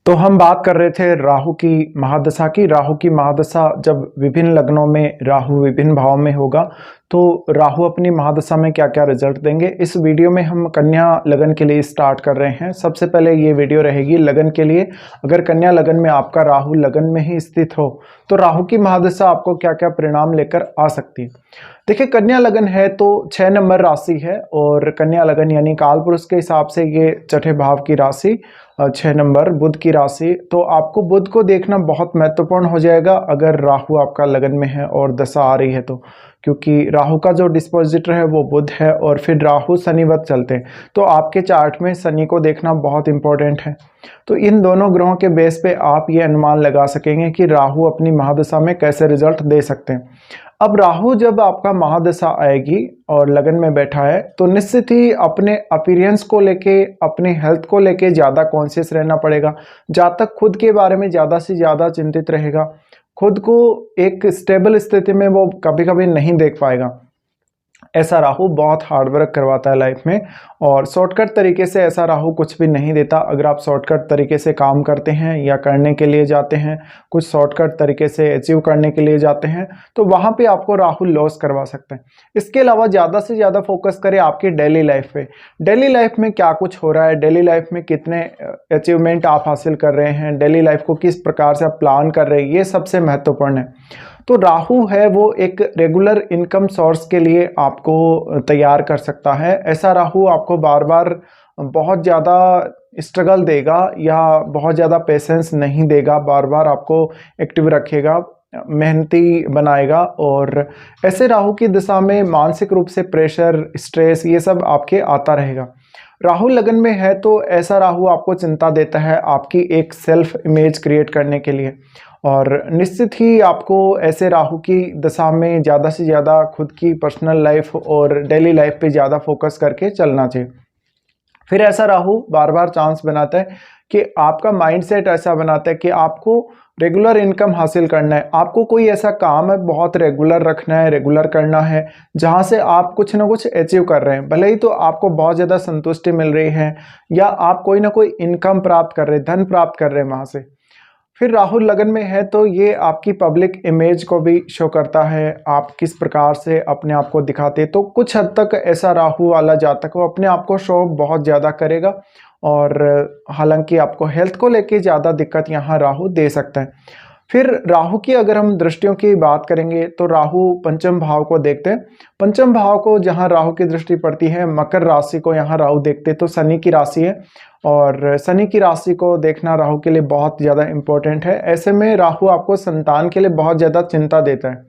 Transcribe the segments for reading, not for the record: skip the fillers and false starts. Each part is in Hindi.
तो हम बात कर रहे थे राहु की महादशा की। राहु की महादशा जब विभिन्न लग्नों में राहु विभिन्न भावों में होगा तो राहु अपनी महादशा में क्या क्या रिजल्ट देंगे। इस वीडियो में हम कन्या लगन के लिए स्टार्ट कर रहे हैं। सबसे पहले ये वीडियो रहेगी लगन के लिए। अगर कन्या लगन में आपका राहु लगन में ही स्थित हो तो राहु की महादशा आपको क्या क्या परिणाम लेकर आ सकती है। देखिए, कन्या लगन है तो 6 नंबर राशि है और कन्या लगन यानी काल पुरुष के हिसाब से ये छठे भाव की राशि 6 नंबर बुध की राशि। तो आपको बुध को देखना बहुत महत्वपूर्ण हो जाएगा अगर राहु आपका लगन में है और दशा आ रही है तो, क्योंकि राहु का जो डिस्पोजिटर है वो बुध है और फिर राहु शनिवत चलते हैं। तो आपके चार्ट में शनि को देखना बहुत इंपॉर्टेंट है। तो इन दोनों ग्रहों के बेस पे आप ये अनुमान लगा सकेंगे कि राहु अपनी महादशा में कैसे रिजल्ट दे सकते हैं। अब राहु जब आपका महादशा आएगी और लगन में बैठा है तो निश्चित ही अपने अपीयरेंस को लेके, अपने हेल्थ को लेके ज़्यादा कॉन्शियस रहना पड़ेगा। जहाँ तक खुद के बारे में ज़्यादा से ज़्यादा चिंतित रहेगा, खुद को एक स्टेबल स्थिति में वो कभी कभी नहीं देख पाएगा। ऐसा राहु बहुत हार्ड वर्क करवाता है लाइफ में और शॉर्टकट तरीके से ऐसा राहु कुछ भी नहीं देता। अगर आप शॉर्टकट तरीके से काम करते हैं या करने के लिए जाते हैं, कुछ शॉर्टकट तरीके से अचीव करने के लिए जाते हैं तो वहाँ पे आपको राहु लॉस करवा सकते हैं। इसके अलावा ज़्यादा से ज़्यादा फोकस करें आपकी डेली लाइफ पे। डेली लाइफ में क्या कुछ हो रहा है, डेली लाइफ में कितने अचीवमेंट आप हासिल कर रहे हैं, डेली लाइफ को किस प्रकार से आप प्लान कर रहे हैं, ये सबसे महत्वपूर्ण है। तो राहु है वो एक रेगुलर इनकम सोर्स के लिए आपको तैयार कर सकता है। ऐसा राहु आपको बार बार बहुत ज़्यादा स्ट्रगल देगा या बहुत ज़्यादा पेशेंस नहीं देगा, बार बार आपको एक्टिव रखेगा, मेहनती बनाएगा। और ऐसे राहु की दिशा में मानसिक रूप से प्रेशर, स्ट्रेस ये सब आपके आता रहेगा। राहु लगन में है तो ऐसा राहु आपको चिंता देता है आपकी एक सेल्फ इमेज क्रिएट करने के लिए और निश्चित ही आपको ऐसे राहु की दशा में ज़्यादा से ज़्यादा खुद की पर्सनल लाइफ और डेली लाइफ पे ज़्यादा फोकस करके चलना चाहिए। फिर ऐसा राहु बार बार चांस बनाता है कि आपका माइंडसेट ऐसा बनाता है कि आपको रेगुलर इनकम हासिल करना है, आपको कोई ऐसा काम है बहुत रेगुलर रखना है, रेगुलर करना है जहां से आप कुछ ना कुछ अचीव कर रहे हैं। भले ही तो आपको बहुत ज़्यादा संतुष्टि मिल रही है या आप कोई ना कोई इनकम प्राप्त कर रहे हैं, धन प्राप्त कर रहे हैं वहां से। फिर राहु लगन में है तो ये आपकी पब्लिक इमेज को भी शो करता है, आप किस प्रकार से अपने आप को दिखाते। तो कुछ हद तक ऐसा राहु वाला जातक वो अपने आप को शो बहुत ज़्यादा करेगा और हालांकि आपको हेल्थ को लेके ज़्यादा दिक्कत यहाँ राहु दे सकता है। फिर राहु की अगर हम दृष्टियों की बात करेंगे तो राहु पंचम भाव को देखते हैं। पंचम भाव को जहाँ राहु की दृष्टि पड़ती है, मकर राशि को यहाँ राहु देखते तो शनि की राशि है और शनि की राशि को देखना राहु के लिए बहुत ज़्यादा इम्पोर्टेंट है। ऐसे में राहु आपको संतान के लिए बहुत ज़्यादा चिंता देता है।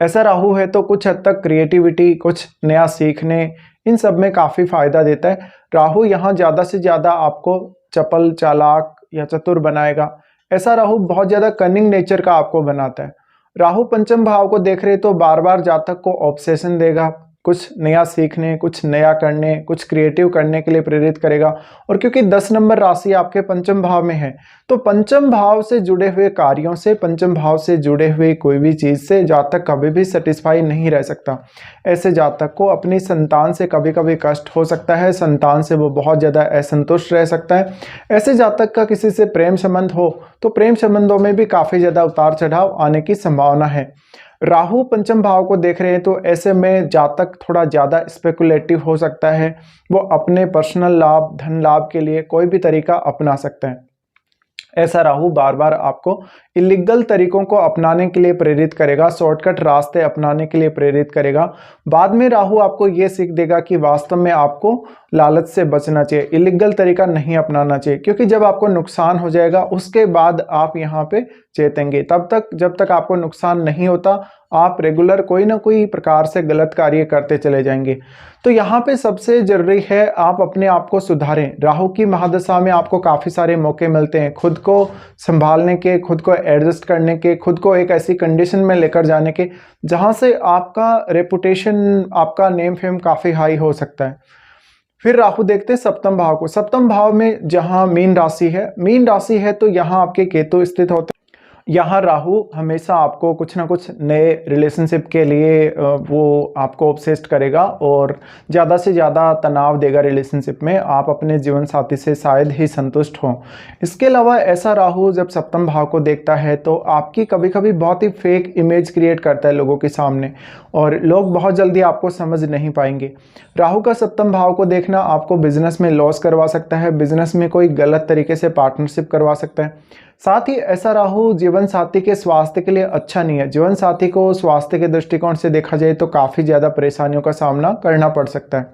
ऐसा राहु है तो कुछ हद तक क्रिएटिविटी, कुछ नया सीखने, इन सब में काफ़ी फायदा देता है। राहु यहाँ ज़्यादा से ज़्यादा आपको चपल, चालाक या चतुर बनाएगा। ऐसा राहु बहुत ज़्यादा कनिंग नेचर का आपको बनाता है। राहु पंचम भाव को देख रहे तो बार बार जातक को ऑब्सेशन देगा, कुछ नया सीखने, कुछ नया करने, कुछ क्रिएटिव करने के लिए प्रेरित करेगा। और क्योंकि 10 नंबर राशि आपके पंचम भाव में है तो पंचम भाव से जुड़े हुए कार्यों से, पंचम भाव से जुड़े हुए कोई भी चीज़ से जातक कभी भी सेटिस्फाई नहीं रह सकता। ऐसे जातक को अपनी संतान से कभी कभी कष्ट हो सकता है, संतान से वो बहुत ज़्यादा असंतुष्ट रह सकता है। ऐसे जातक का किसी से प्रेम संबंध हो तो प्रेम संबंधों में भी काफ़ी ज़्यादा उतार चढ़ाव आने की संभावना है। राहु पंचम भाव को देख रहे हैं तो ऐसे में जातक थोड़ा ज़्यादा स्पेकुलेटिव हो सकता है, वो अपने पर्सनल लाभ, धन लाभ के लिए कोई भी तरीका अपना सकते हैं। ऐसा राहु बार बार आपको इलीगल तरीकों को अपनाने के लिए प्रेरित करेगा, शॉर्टकट रास्ते अपनाने के लिए प्रेरित करेगा। बाद में राहु आपको ये सीख देगा कि वास्तव में आपको लालच से बचना चाहिए, इलीगल तरीका नहीं अपनाना चाहिए, क्योंकि जब आपको नुकसान हो जाएगा उसके बाद आप यहाँ पे चेतेंगे। तब तक जब तक आपको नुकसान नहीं होता आप रेगुलर कोई ना कोई प्रकार से गलत कार्य करते चले जाएंगे। तो यहाँ पे सबसे जरूरी है आप अपने आप को सुधारें। राहु की महादशा में आपको काफ़ी सारे मौके मिलते हैं खुद को संभालने के, खुद को एडजस्ट करने के, खुद को एक ऐसी कंडीशन में लेकर जाने के जहाँ से आपका रेपुटेशन, आपका नेम फेम काफ़ी हाई हो सकता है। फिर राहु देखते हैं सप्तम भाव को। सप्तम भाव में जहाँ मीन राशि है, मीन राशि है तो यहाँ आपके केतु स्थित होते हैं। यहाँ राहु हमेशा आपको कुछ ना कुछ नए रिलेशनशिप के लिए वो आपको ऑब्सेस्ड करेगा और ज़्यादा से ज़्यादा तनाव देगा रिलेशनशिप में। आप अपने जीवन साथी से शायद ही संतुष्ट हों। इसके अलावा ऐसा राहु जब सप्तम भाव को देखता है तो आपकी कभी कभी बहुत ही फेक इमेज क्रिएट करता है लोगों के सामने, और लोग बहुत जल्दी आपको समझ नहीं पाएंगे। राहु का सप्तम भाव को देखना आपको बिजनेस में लॉस करवा सकता है, बिजनेस में कोई गलत तरीके से पार्टनरशिप करवा सकता है। साथ ही ऐसा राहु जीवन साथी के स्वास्थ्य के लिए अच्छा नहीं है। जीवन साथी को स्वास्थ्य के दृष्टिकोण से देखा जाए तो काफ़ी ज़्यादा परेशानियों का सामना करना पड़ सकता है।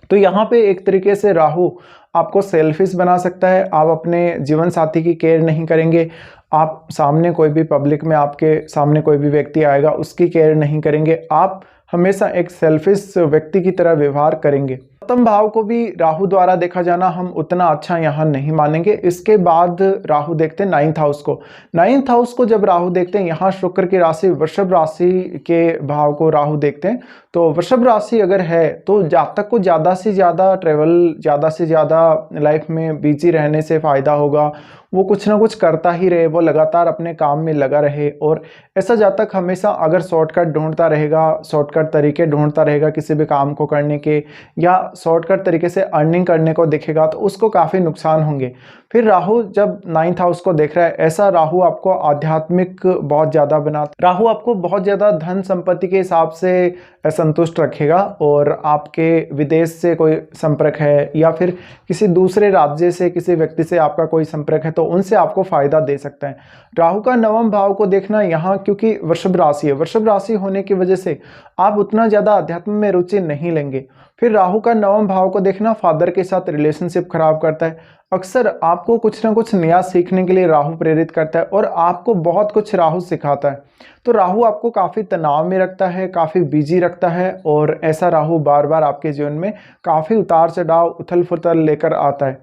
तो यहाँ पे एक तरीके से राहु आपको सेल्फिश बना सकता है। आप अपने जीवन साथी की केयर नहीं करेंगे, आप सामने कोई भी पब्लिक में आपके सामने कोई भी व्यक्ति आएगा उसकी केयर नहीं करेंगे, आप हमेशा एक सेल्फिश व्यक्ति की तरह व्यवहार करेंगे। सप्तम भाव को भी राहु द्वारा देखा जाना हम उतना अच्छा यहाँ नहीं मानेंगे। इसके बाद राहु देखते हैं नाइन्थ हाउस को। नाइन्थ हाउस को जब राहु देखते हैं, यहाँ शुक्र की राशि वृषभ राशि के भाव को राहु देखते हैं, तो वृषभ राशि अगर है तो जातक को ज़्यादा से ज़्यादा ट्रेवल, ज़्यादा से ज़्यादा लाइफ में बिजी रहने से फ़ायदा होगा। वो कुछ ना कुछ करता ही रहे, वो लगातार अपने काम में लगा रहे। और ऐसा जातक हमेशा अगर शॉर्टकट ढूंढता रहेगा, शॉर्टकट तरीके ढूंढता रहेगा किसी भी काम को करने के, या शॉर्टकट तरीके से अर्निंग करने को दिखेगा, तो उसको काफ़ी नुकसान होंगे। फिर राहु जब नाइन्थ हाउस को देख रहा है, ऐसा राहु आपको आध्यात्मिक बहुत ज़्यादा बनाता, राहु आपको बहुत ज़्यादा धन संपत्ति के हिसाब से संतुष्ट रखेगा। और आपके विदेश से कोई संपर्क है या फिर किसी दूसरे राज्य से किसी व्यक्ति से आपका कोई संपर्क है तो उनसे आपको फायदा दे सकता है। राहु का नवम भाव को देखना यहाँ, क्योंकि वृषभ राशि है, वृषभ राशि होने की वजह से आप उतना ज़्यादा अध्यात्म में रुचि नहीं लेंगे। फिर राहु का नवम भाव को देखना फादर के साथ रिलेशनशिप खराब करता है। अक्सर आपको कुछ ना कुछ नया सीखने के लिए राहु प्रेरित करता है और आपको बहुत कुछ राहु सिखाता है। तो राहु आपको काफ़ी तनाव में रखता है, काफ़ी बिजी रखता है, और ऐसा राहु बार बार आपके जीवन में काफ़ी उतार चढ़ाव, उथल फुथल लेकर आता है।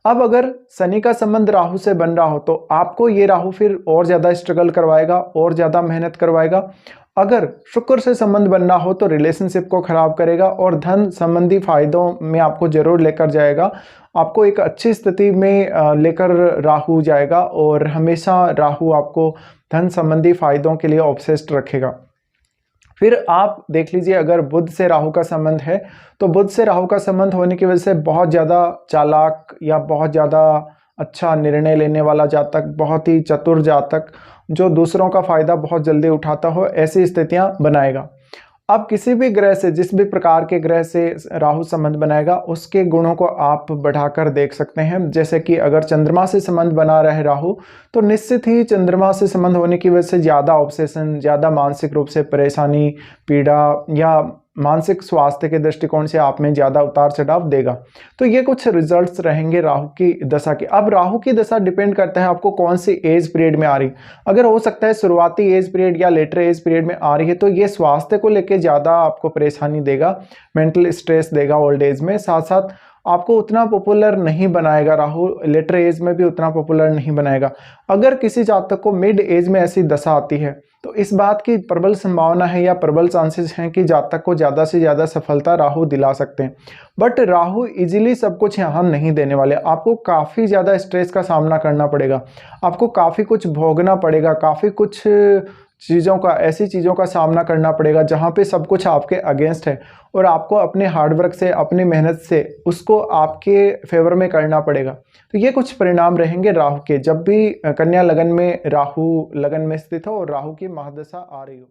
अब अगर शनि का संबंध राहु से बन रहा हो तो आपको ये राहु फिर और ज़्यादा स्ट्रगल करवाएगा, और ज़्यादा मेहनत करवाएगा। अगर शुक्र से संबंध बनना हो तो रिलेशनशिप को खराब करेगा और धन संबंधी फायदों में आपको जरूर लेकर जाएगा। आपको एक अच्छी स्थिति में लेकर राहु जाएगा, और हमेशा राहु आपको धन संबंधी फायदों के लिए ऑब्सेस्ड रखेगा। फिर आप देख लीजिए, अगर बुध से राहु का संबंध है तो बुध से राहु का संबंध होने की वजह से बहुत ज़्यादा चालाक या बहुत ज़्यादा अच्छा निर्णय लेने वाला जातक, बहुत ही चतुर जातक, जो दूसरों का फायदा बहुत जल्दी उठाता हो, ऐसी स्थितियां बनाएगा। अब किसी भी ग्रह से, जिस भी प्रकार के ग्रह से राहु संबंध बनाएगा, उसके गुणों को आप बढ़ाकर देख सकते हैं। जैसे कि अगर चंद्रमा से संबंध बना रहे राहु, तो निश्चित ही चंद्रमा से संबंध होने की वजह से ज़्यादा ऑब्सेशन, ज़्यादा मानसिक रूप से परेशानी, पीड़ा या मानसिक स्वास्थ्य के दृष्टिकोण से आप में ज़्यादा उतार चढ़ाव देगा। तो ये कुछ रिजल्ट्स रहेंगे राहु की दशा के। अब राहु की दशा डिपेंड करता है आपको कौन सी एज पीरियड में आ रही। अगर हो सकता है शुरुआती एज पीरियड या लेटर एज पीरियड में आ रही है तो ये स्वास्थ्य को लेकर ज़्यादा आपको परेशानी देगा, मेंटल स्ट्रेस देगा ओल्ड एज में। साथ साथ आपको उतना पॉपुलर नहीं बनाएगा राहु, लेटर एज में भी उतना पॉपुलर नहीं बनाएगा। अगर किसी जातक को मिड एज में ऐसी दशा आती है तो इस बात की प्रबल संभावना है या प्रबल चांसेस हैं कि जातक को ज़्यादा से ज़्यादा सफलता राहु दिला सकते हैं। बट राहु इजीली सब कुछ यहाँ नहीं देने वाले। आपको काफ़ी ज़्यादा स्ट्रेस का सामना करना पड़ेगा, आपको काफ़ी कुछ भोगना पड़ेगा, काफ़ी कुछ चीज़ों का, ऐसी चीज़ों का सामना करना पड़ेगा जहाँ पे सब कुछ आपके अगेंस्ट है, और आपको अपने हार्डवर्क से, अपनी मेहनत से उसको आपके फेवर में करना पड़ेगा। तो ये कुछ परिणाम रहेंगे राहु के, जब भी कन्या लगन में राहु लगन में स्थित हो और राहु की महादशा आ रही हो।